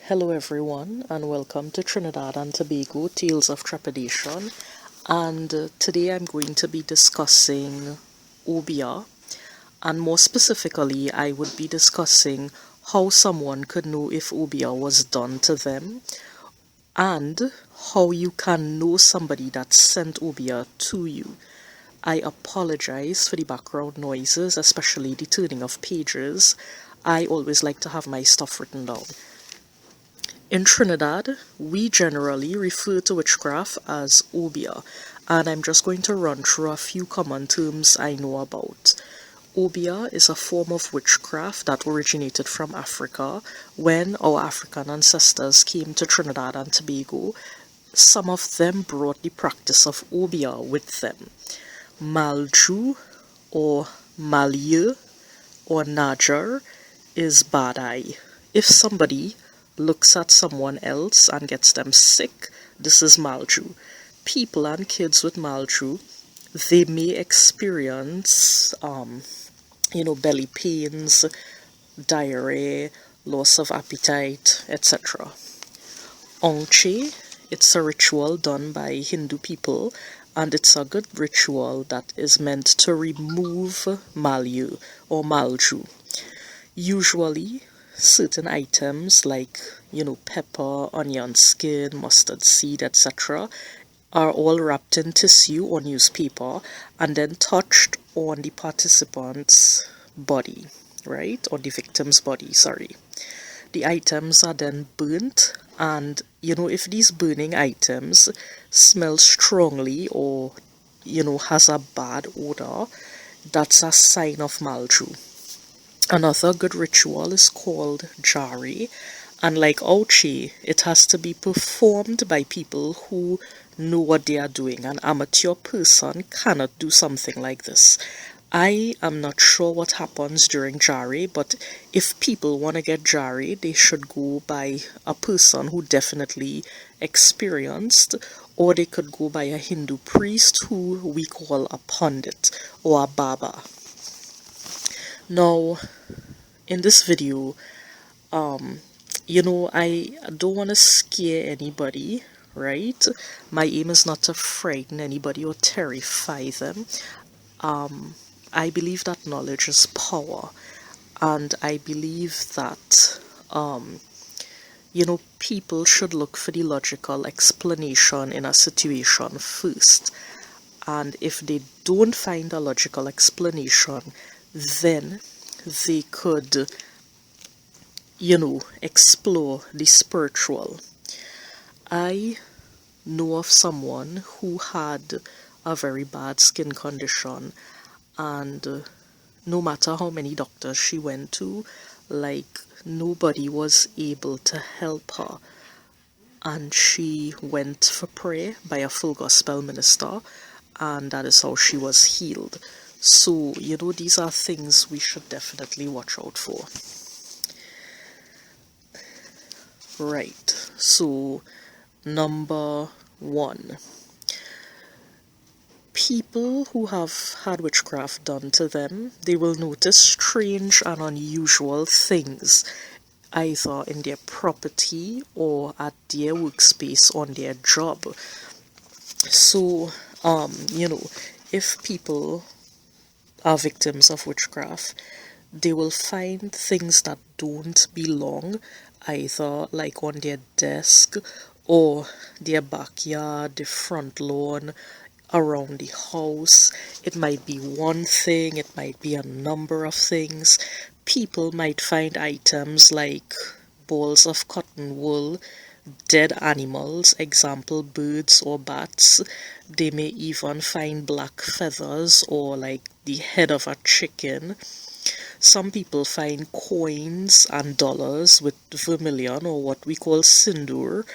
Hello everyone and welcome to Trinidad and Tobago Tales of Trepidation, and today I'm going to be discussing Obeah, and more specifically I would be discussing how someone could know if Obeah was done to them and how you can know somebody that sent Obeah to you. I apologize for the background noises, especially the turning of pages. I always like to have my stuff written down. In Trinidad, we generally refer to witchcraft as Obeah, and I'm just going to run through a few common terms I know about. Obeah is a form of witchcraft that originated from Africa. When our African ancestors came to Trinidad and Tobago, some of them brought the practice of Obeah with them. Malju or malju or najar is bad eye. If somebody looks at someone else and gets them sick, this is malju. People and kids with malju, they may experience belly pains, diarrhea, loss of appetite, etc. Auchay, it's a ritual done by Hindu people, and it's a good ritual that is meant to remove malju or malju. Usually certain items like pepper, onion skin, mustard seed, etc. are all wrapped in tissue or newspaper and then touched on the participant's body, right? Or the victim's body, sorry. The items are then burnt, and if these burning items smell strongly or has a bad odor, that's a sign of malju. Another good ritual is called jari, and like Auchay, it has to be performed by people who know what they are doing. An amateur person cannot do something like this. I am not sure what happens during jari, but if people want to get jari, they should go by a person who definitely experienced, or they could go by a Hindu priest who we call a pandit or a baba. Now, in this video, I don't want to scare anybody, right? My aim is not to frighten anybody or terrify them. I believe that knowledge is power, and I believe that, people should look for the logical explanation in a situation first. And if they don't find a logical explanation, then they could, explore the spiritual. I know of someone who had a very bad skin condition, and no matter how many doctors she went to, like, nobody was able to help her. And she went for prayer by a full gospel minister, and that is how she was healed. So, these are things we should definitely watch out for. Right, so number one. People who have had witchcraft done to them, they will notice strange and unusual things, either in their property or at their workspace on their job. So, if people are victims of witchcraft, they will find things that don't belong, either like on their desk or their backyard, the front lawn, around the house. It might be one thing, it might be a number of things. People might find items like balls of cotton wool, dead animals, example birds or bats. They may even find black feathers or like the head of a chicken. Some people find coins and dollars with vermilion or what we call sindoor,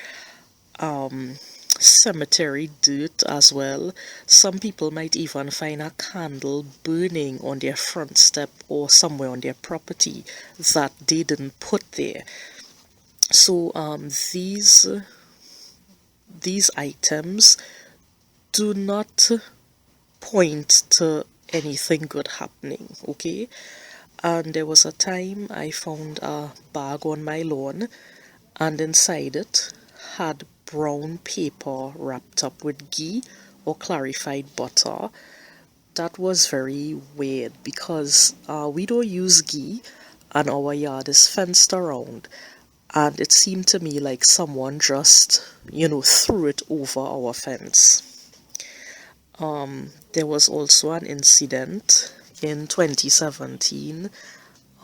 cemetery dirt as well. Some people might even find a candle burning on their front step or somewhere on their property that they didn't put there. So these items do not point to anything good happening, okay? And there was a time I found a bag on my lawn, and inside it had brown paper wrapped up with ghee or clarified butter. That was very weird because we don't use ghee and our yard is fenced around, and it seemed to me like someone just, threw it over our fence. There was also an incident in 2017.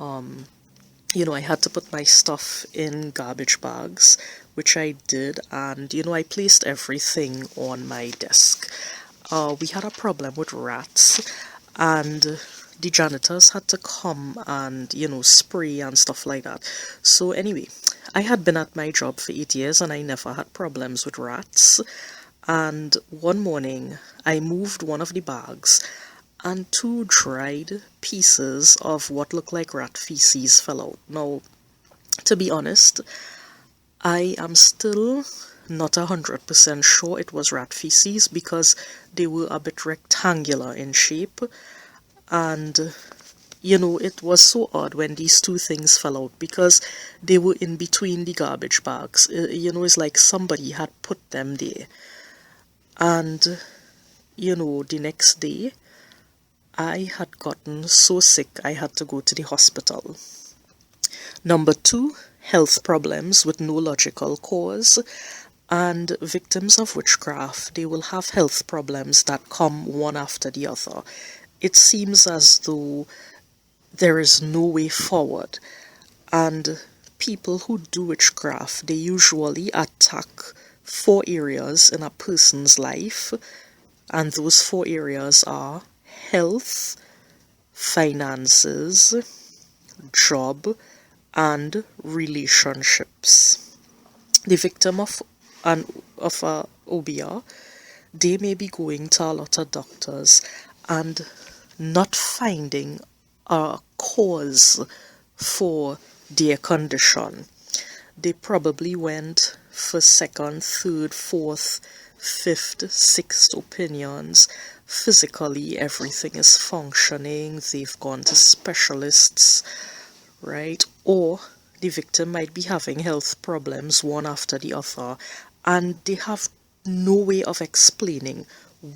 I had to put my stuff in garbage bags, which I did, and I placed everything on my desk. We had a problem with rats, and the janitors had to come and spray and stuff like that. So anyway, I had been at my job for 8 years and I never had problems with rats. And one morning I moved one of the bags and two dried pieces of what looked like rat feces fell out. Now, to be honest, I am still not 100% sure it was rat feces because they were a bit rectangular in shape, and it was so odd when these two things fell out because they were in between the garbage bags. It's like somebody had put them there. And the next day I had gotten so sick I had to go to the hospital. Number 2, health problems with no logical cause. And victims of witchcraft, they will have health problems that come one after the other. It seems as though there is no way forward. And people who do witchcraft, they usually attack 4 areas in a person's life. And those 4 areas are health, finances, job, and relationships. The victim of a Obeah, they may be going to a lot of doctors and not finding a cause for their condition. They probably went for second, third, fourth, fifth, sixth opinions. Physically, everything is functioning. They've gone to specialists, right? Or the victim might be having health problems one after the other, and they have no way of explaining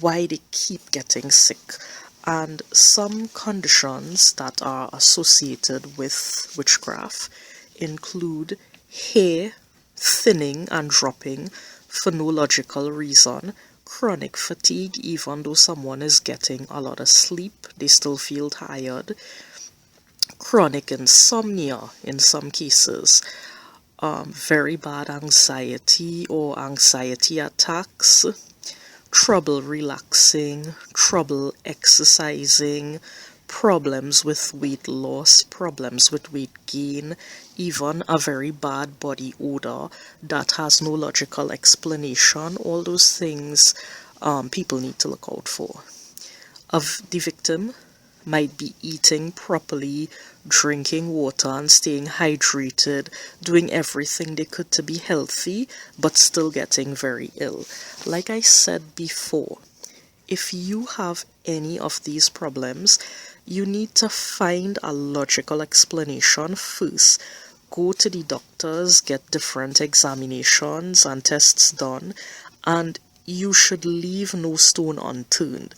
why they keep getting sick. And some conditions that are associated with witchcraft include hair thinning and dropping for no logical reason, chronic fatigue, even though someone is getting a lot of sleep, they still feel tired, chronic insomnia in some cases, very bad anxiety or anxiety attacks, trouble relaxing, trouble exercising, problems with weight loss, problems with weight gain, even a very bad body odor that has no logical explanation. All those things people need to look out for. Of the victim might be eating properly, drinking water and staying hydrated, doing everything they could to be healthy, but still getting very ill. Like I said before, if you have any of these problems, you need to find a logical explanation first. Go to the doctors, get different examinations and tests done, and you should leave no stone unturned.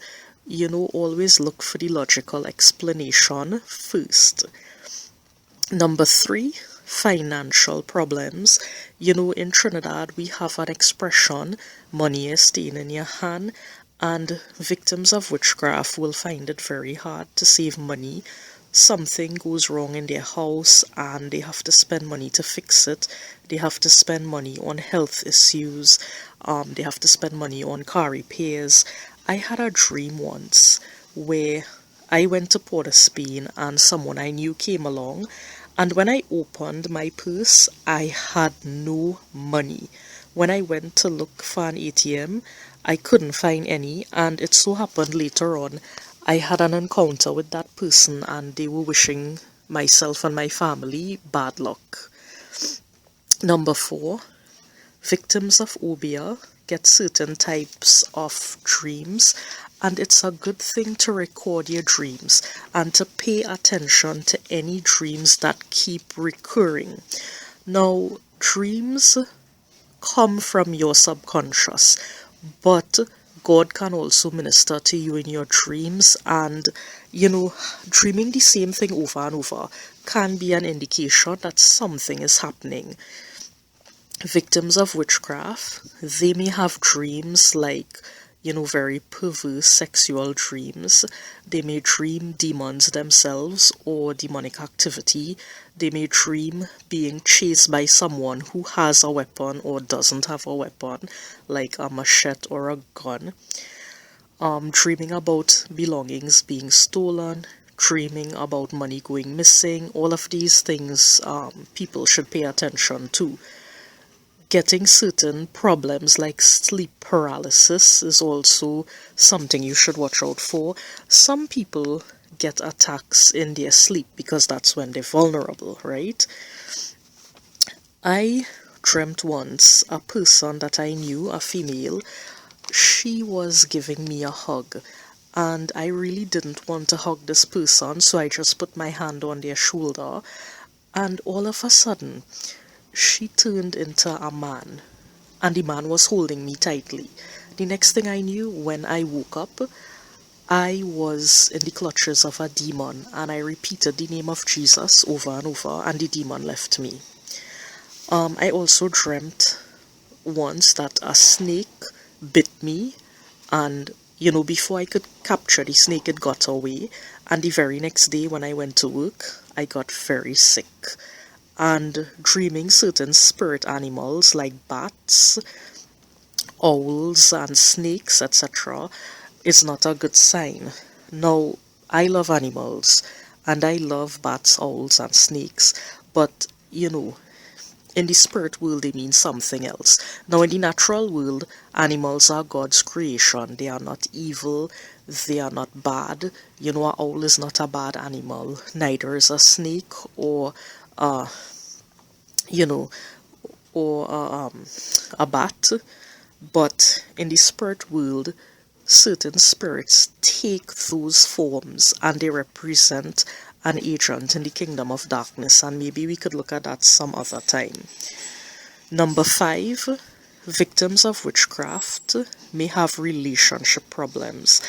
Always look for the logical explanation first. Number 3, financial problems. In Trinidad, we have an expression, money is staying in your hand, and victims of witchcraft will find it very hard to save money. Something goes wrong in their house and they have to spend money to fix it. They have to spend money on health issues. They have to spend money on car repairs. I had a dream once where I went to Port of Spain and someone I knew came along, and when I opened my purse, I had no money. When I went to look for an ATM, I couldn't find any, and it so happened later on I had an encounter with that person and they were wishing myself and my family bad luck. Number 4, victims of Obeah get certain types of dreams, and it's a good thing to record your dreams and to pay attention to any dreams that keep recurring. Now, dreams come from your subconscious, but God can also minister to you in your dreams, and dreaming the same thing over and over can be an indication that something is happening. Victims of witchcraft, they may have dreams like, very perverse sexual dreams. They may dream demons themselves or demonic activity. They may dream being chased by someone who has a weapon or doesn't have a weapon, like a machete or a gun. Dreaming about belongings being stolen, dreaming about money going missing. All of these things people should pay attention to. Getting certain problems like sleep paralysis is also something you should watch out for. Some people get attacks in their sleep because that's when they're vulnerable, right? I dreamt once a person that I knew, a female, she was giving me a hug. And I really didn't want to hug this person, so I just put my hand on their shoulder. And all of a sudden, she turned into a man, and the man was holding me tightly. The next thing I knew, when I woke up, I was in the clutches of a demon, and I repeated the name of Jesus over and over, and the demon left me. I also dreamt once that a snake bit me, and before I could capture the snake, it got away. And the very next day, when I went to work, I got very sick. And dreaming certain spirit animals like bats, owls, and snakes, etc., is not a good sign. Now, I love animals, and I love bats, owls, and snakes, but in the spirit world, they mean something else. Now, in the natural world, animals are God's creation. They are not evil. They are not bad. An owl is not a bad animal. Neither is a snake or you know, or a bat. But in the spirit world, certain spirits take those forms and they represent an agent in the kingdom of darkness, and maybe we could look at that some other time. Number 5, victims of witchcraft may have relationship problems,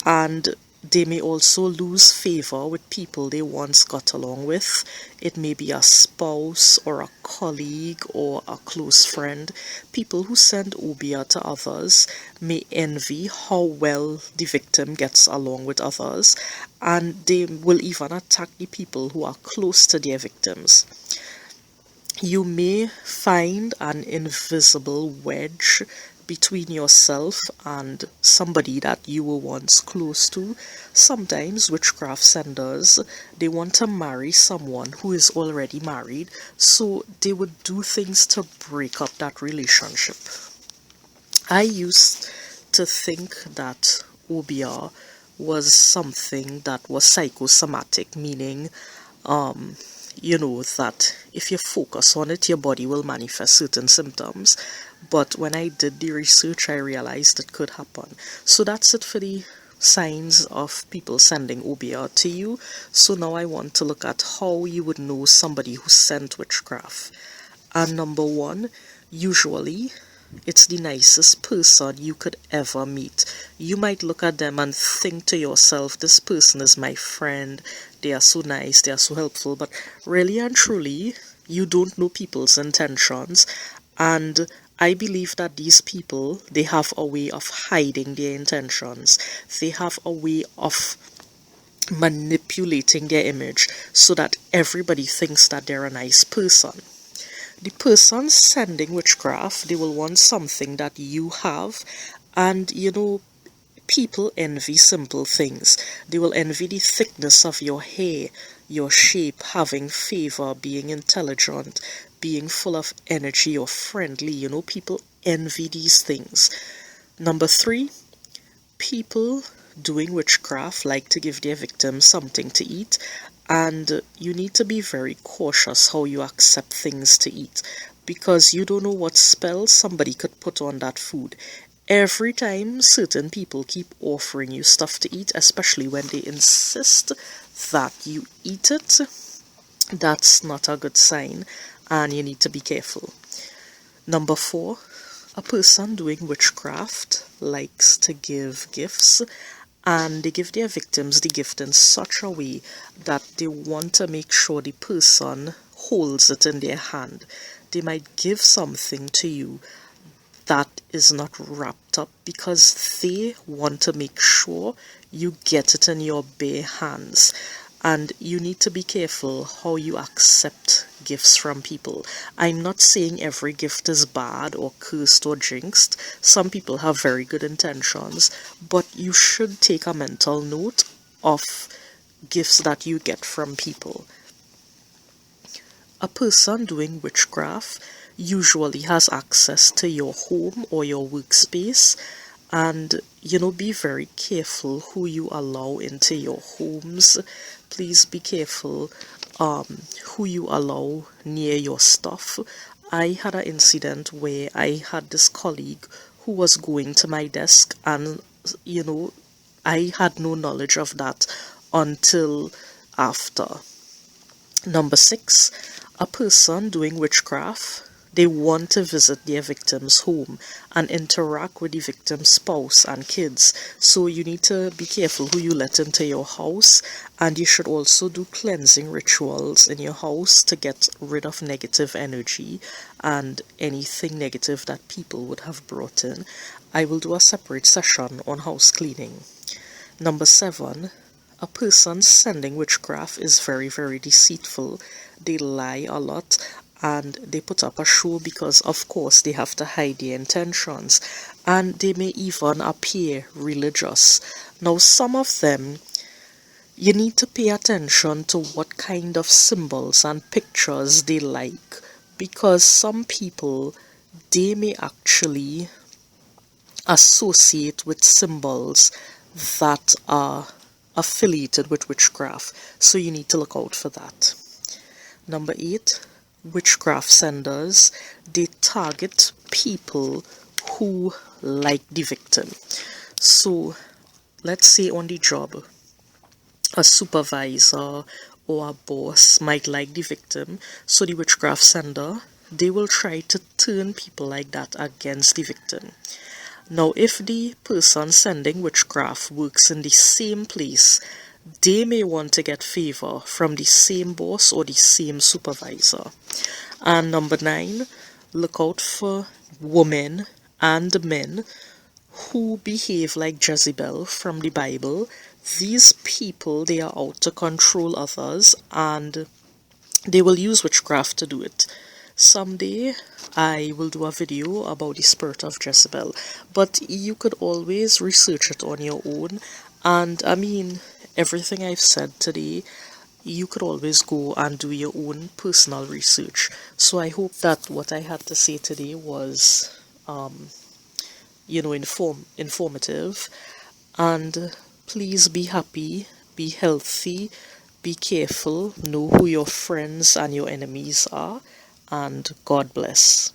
and they may also lose favor with people they once got along with. It may be a spouse or a colleague or a close friend. People who send obeah to others may envy how well the victim gets along with others, and they will even attack the people who are close to their victims. You may find an invisible wedge between yourself and somebody that you were once close to. Sometimes witchcraft senders, they want to marry someone who is already married, so they would do things to break up that relationship. I used to think that obeah was something that was psychosomatic, meaning that if you focus on it, your body will manifest certain symptoms. But when I did the research, I realized it could happen. So that's it for the signs of people sending obeah to you. So now I want to look at how you would know somebody who sent witchcraft. And number 1, usually it's the nicest person you could ever meet. You might look at them and think to yourself, this person is my friend, they are so nice, they are so helpful, but really and truly, you don't know people's intentions. And I believe that these people, they have a way of hiding their intentions. They have a way of manipulating their image so that everybody thinks that they're a nice person. The person sending witchcraft, they will want something that you have, and people envy simple things. They will envy the thickness of your hair, your shape, having favor, being intelligent, being full of energy or friendly. People envy these things. Number 3, people doing witchcraft like to give their victims something to eat, and you need to be very cautious how you accept things to eat, because you don't know what spell somebody could put on that food. Every time certain people keep offering you stuff to eat, especially when they insist that you eat it, that's not a good sign. and you need to be careful. Number 4, a person doing witchcraft likes to give gifts, and they give their victims the gift in such a way that they want to make sure the person holds it in their hand. They might give something to you that is not wrapped up because they want to make sure you get it in your bare hands. And you need to be careful how you accept gifts from people. I'm not saying every gift is bad or cursed or jinxed. Some people have very good intentions, but you should take a mental note of gifts that you get from people. A person doing witchcraft usually has access to your home or your workspace, and be very careful who you allow into your homes. Please be careful who you allow near your stuff. I had an incident where I had this colleague who was going to my desk, and I had no knowledge of that until after. Number 6, a person doing witchcraft, they want to visit their victim's home and interact with the victim's spouse and kids. So you need to be careful who you let into your house, and you should also do cleansing rituals in your house to get rid of negative energy and anything negative that people would have brought in. I will do a separate session on house cleaning. Number 7, a person sending witchcraft is very, very deceitful. They lie a lot, and they put up a show because of course they have to hide their intentions, and they may even appear religious. Now some of them, you need to pay attention to what kind of symbols and pictures they like, because some people, they may actually associate with symbols that are affiliated with witchcraft, so you need to look out for that. Number 8, witchcraft senders, they target people who like the victim. So let's say on the job, a supervisor or a boss might like the victim, so the witchcraft sender, they will try to turn people like that against the victim. Now if the person sending witchcraft works in the same place, they may want to get favor from the same boss or the same supervisor. And number 9, look out for women and men who behave like Jezebel from the Bible. These people, they are out to control others, and they will use witchcraft to do it. Someday I will do a video about the spirit of Jezebel, but you could always research it on your own. And I mean, everything I've said today, you could always go and do your own personal research. So I hope that what I had to say today was informative, and please be happy, be healthy, be careful, know who your friends and your enemies are, and God bless.